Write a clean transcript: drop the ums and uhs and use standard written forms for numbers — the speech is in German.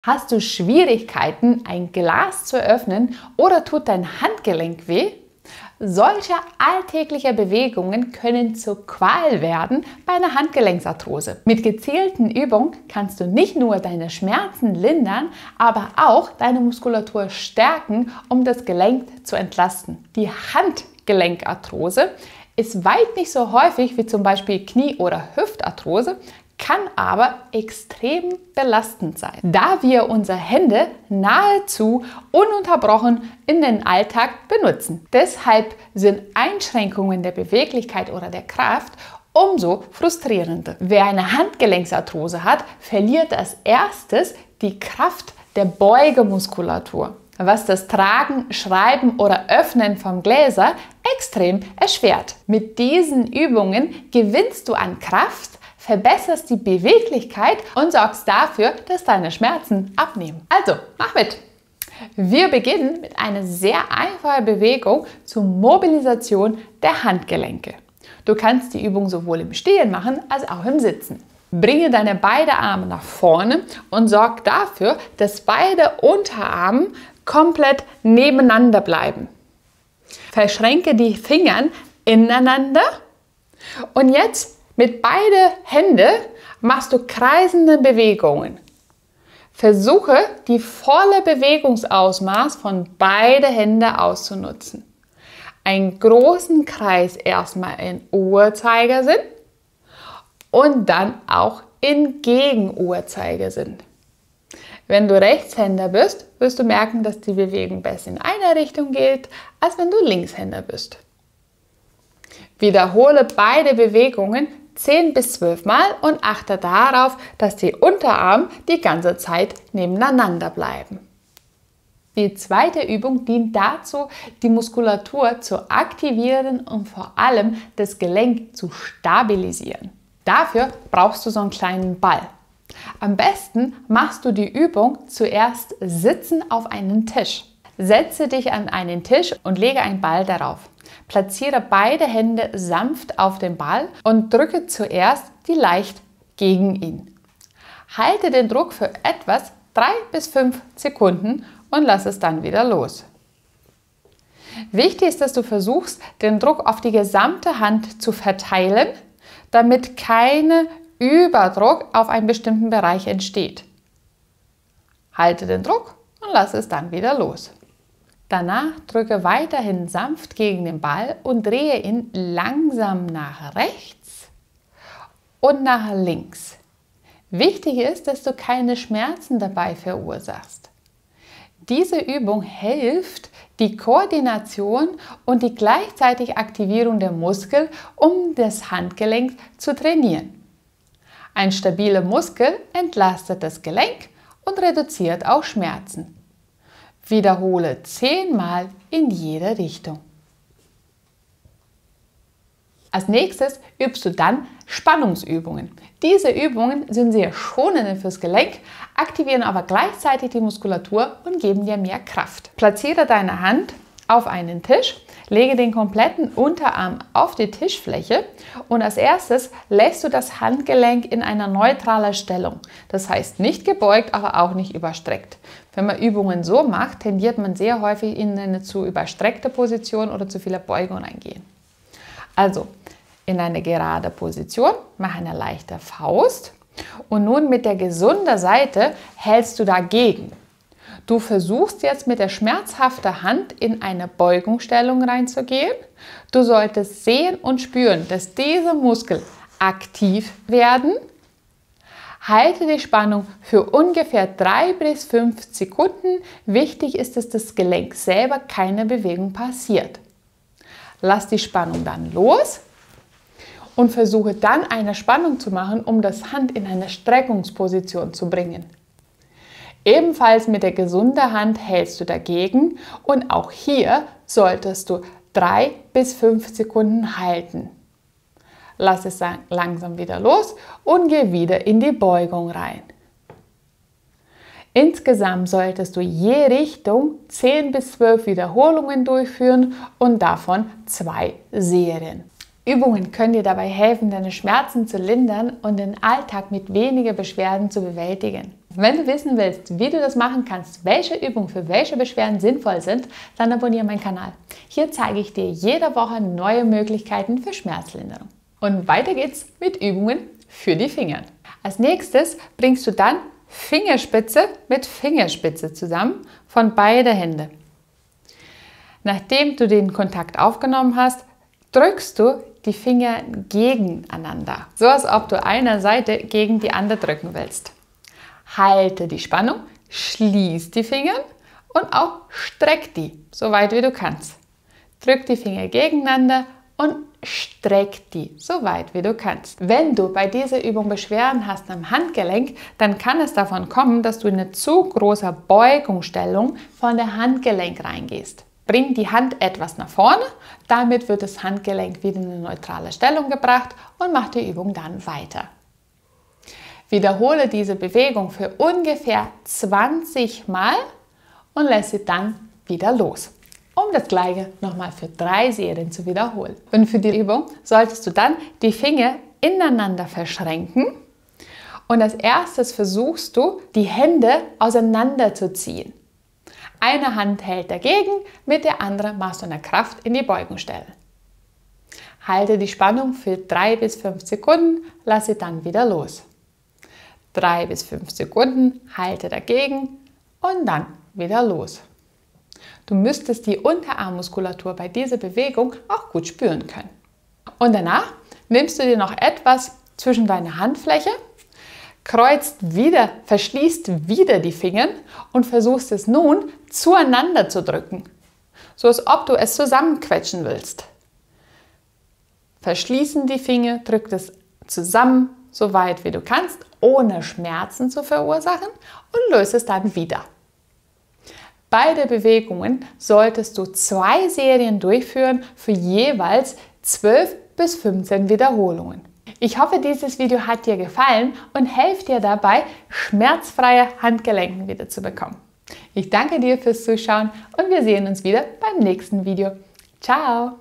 Hast du Schwierigkeiten, ein Glas zu öffnen oder tut dein Handgelenk weh? Solche alltägliche Bewegungen können zur Qual werden bei einer Handgelenksarthrose. Mit gezielten Übungen kannst du nicht nur deine Schmerzen lindern, aber auch deine Muskulatur stärken, um das Gelenk zu entlasten. Die Handgelenkarthrose ist weit nicht so häufig wie zum Beispiel Knie- oder Hüftarthrose, kann aber extrem belastend sein, da wir unsere Hände nahezu ununterbrochen in den Alltag benutzen. Deshalb sind Einschränkungen der Beweglichkeit oder der Kraft umso frustrierender. Wer eine Handgelenksarthrose hat, verliert als erstes die Kraft der Beugemuskulatur, was das Tragen, Schreiben oder Öffnen von Gläsern extrem erschwert. Mit diesen Übungen gewinnst du an Kraft, verbesserst die Beweglichkeit und sorgst dafür, dass deine Schmerzen abnehmen. Also, mach mit! Wir beginnen mit einer sehr einfachen Bewegung zur Mobilisation der Handgelenke. Du kannst die Übung sowohl im Stehen machen als auch im Sitzen. Bringe deine beiden Arme nach vorne und sorg dafür, dass beide Unterarme komplett nebeneinander bleiben. Verschränke die Finger ineinander und jetzt mit beiden Händen machst du kreisende Bewegungen. Versuche, die volle Bewegungsausmaß von beiden Händen auszunutzen. Einen großen Kreis erstmal in Uhrzeigersinn und dann auch in Gegenuhrzeigersinn. Wenn du Rechtshänder bist, wirst du merken, dass die Bewegung besser in eine Richtung geht, als wenn du Linkshänder bist. Wiederhole beide Bewegungen 10 bis 12 Mal und achte darauf, dass die Unterarme die ganze Zeit nebeneinander bleiben. Die zweite Übung dient dazu, die Muskulatur zu aktivieren und vor allem das Gelenk zu stabilisieren. Dafür brauchst du so einen kleinen Ball. Am besten machst du die Übung zuerst sitzen auf einen Tisch. Setze dich an einen Tisch und lege einen Ball darauf. Platziere beide Hände sanft auf den Ball und drücke zuerst die leicht gegen ihn. Halte den Druck für etwas 3 bis 5 Sekunden und lass es dann wieder los. Wichtig ist, dass du versuchst, den Druck auf die gesamte Hand zu verteilen, damit kein Überdruck auf einen bestimmten Bereich entsteht. Halte den Druck und lass es dann wieder los. Danach drücke weiterhin sanft gegen den Ball und drehe ihn langsam nach rechts und nach links. Wichtig ist, dass du keine Schmerzen dabei verursachst. Diese Übung hilft, die Koordination und die gleichzeitige Aktivierung der Muskeln, um das Handgelenk zu trainieren. Ein stabiler Muskel entlastet das Gelenk und reduziert auch Schmerzen. Wiederhole 10 Mal in jede Richtung. Als nächstes übst du dann Spannungsübungen. Diese Übungen sind sehr schonend fürs Gelenk, aktivieren aber gleichzeitig die Muskulatur und geben dir mehr Kraft. Platziere deine Hand auf einen Tisch, lege den kompletten Unterarm auf die Tischfläche und als erstes lässt du das Handgelenk in einer neutralen Stellung. Das heißt nicht gebeugt, aber auch nicht überstreckt. Wenn man Übungen so macht, tendiert man sehr häufig in eine zu überstreckte Position oder zu viele Beugungen eingehen. Also in eine gerade Position, mach eine leichte Faust und nun mit der gesunden Seite hältst du dagegen. Du versuchst jetzt mit der schmerzhaften Hand in eine Beugungsstellung reinzugehen. Du solltest sehen und spüren, dass diese Muskeln aktiv werden. Halte die Spannung für ungefähr 3 bis 5 Sekunden. Wichtig ist, dass das Gelenk selber keine Bewegung passiert. Lass die Spannung dann los und versuche dann eine Spannung zu machen, um das Hand in eine Streckungsposition zu bringen. Ebenfalls mit der gesunden Hand hältst du dagegen und auch hier solltest du 3 bis 5 Sekunden halten. Lass es langsam wieder los und geh wieder in die Beugung rein. Insgesamt solltest du je Richtung 10 bis 12 Wiederholungen durchführen und davon 2 Serien. Übungen können dir dabei helfen, deine Schmerzen zu lindern und den Alltag mit weniger Beschwerden zu bewältigen. Wenn du wissen willst, wie du das machen kannst, welche Übungen für welche Beschwerden sinnvoll sind, dann abonniere meinen Kanal. Hier zeige ich dir jede Woche neue Möglichkeiten für Schmerzlinderung. Und weiter geht's mit Übungen für die Finger. Als nächstes bringst du dann Fingerspitze mit Fingerspitze zusammen von beiden Händen. Nachdem du den Kontakt aufgenommen hast, drückst du die Finger gegeneinander, so als ob du eine Seite gegen die andere drücken willst. Halte die Spannung, schließ die Finger und auch streck die, so weit wie du kannst. Drück die Finger gegeneinander und streck die, so weit wie du kannst. Wenn du bei dieser Übung Beschwerden hast am Handgelenk, dann kann es davon kommen, dass du in eine zu große Beugungsstellung von der Handgelenk reingehst. Bring die Hand etwas nach vorne, damit wird das Handgelenk wieder in eine neutrale Stellung gebracht und mach die Übung dann weiter. Wiederhole diese Bewegung für ungefähr 20 Mal und lass sie dann wieder los, um das Gleiche nochmal für 3 Serien zu wiederholen. Und für die Übung solltest du dann die Finger ineinander verschränken und als erstes versuchst du, die Hände auseinanderzuziehen. Eine Hand hält dagegen, mit der anderen machst du eine Kraft in die Beugungsstelle. Halte die Spannung für 3 bis 5 Sekunden, lass sie dann wieder los. 3 bis 5 Sekunden, halte dagegen und dann wieder los. Du müsstest die Unterarmmuskulatur bei dieser Bewegung auch gut spüren können. Und danach nimmst du dir noch etwas zwischen deine Handfläche, verschließt wieder die Finger und versuchst es nun zueinander zu drücken, so als ob du es zusammenquetschen willst. Verschließen die Finger, drück es zusammen, so weit wie du kannst, ohne Schmerzen zu verursachen und löse es dann wieder. Beide Bewegungen solltest du 2 Serien durchführen für jeweils 12 bis 15 Wiederholungen. Ich hoffe, dieses Video hat dir gefallen und hilft dir dabei, schmerzfreie Handgelenke wieder zu bekommen. Ich danke dir fürs Zuschauen und wir sehen uns wieder beim nächsten Video. Ciao!